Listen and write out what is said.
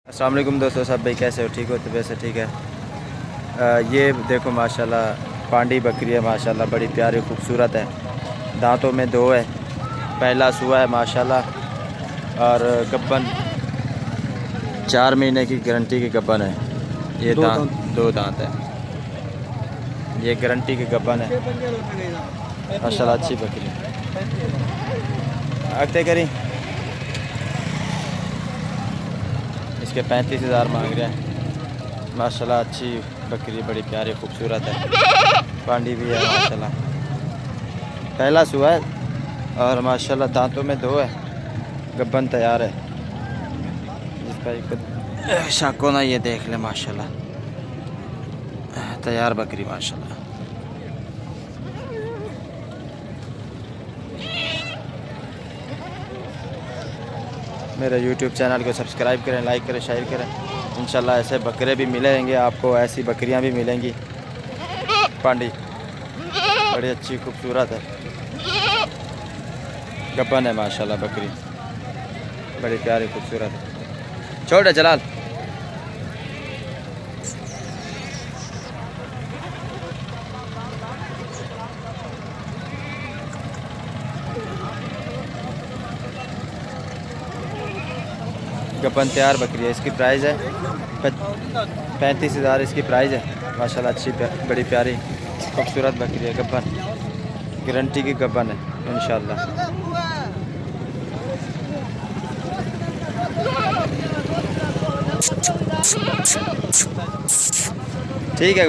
अस्सलाम वालेकुम दोस्तों, सब भाई कैसे हो? ठीक हो? तो वैसे ठीक है। ये देखो माशाल्लाह पांडी बकरी है, माशाल्लाह बड़ी प्यारी खूबसूरत है। दांतों में दो है, पहला सुआ है माशाल्लाह। और गब्बन 4 महीने की गारंटी की गब्बन है। ये दो दांत है, ये गारंटी की गब्बन है माशाल्लाह। अच्छी बकरी आगते करी। इसके 35,000 मांग रहे हैं माशाल्लाह। अच्छी बकरी, बड़ी प्यारी खूबसूरत है। पांडी भी है माशाल्लाह, पहला सुआ है और माशाल्लाह दांतों में दो है। गब्बन तैयार है, जिसका एक शक होना ये देख ले माशाल्लाह। तैयार बकरी माशाल्लाह। मेरे YouTube चैनल को सब्सक्राइब करें, लाइक करें, शेयर करें। इंशाल्लाह ऐसे बकरे भी मिलेंगे आपको, ऐसी बकरियां भी मिलेंगी। पांडी बड़ी अच्छी खूबसूरत है, गब्बन है माशाल्लाह। बकरी बड़ी प्यारी खूबसूरत है। छोड़ जलाल। गब्बन तैयार बकरी है। इसकी प्राइस है 35,000 इसकी प्राइस है माशाल्लाह। अच्छी बड़ी प्यारी खूबसूरत बकरी है। गब्बन गारंटी की गब्बन है इंशाल्लाह। ठीक है।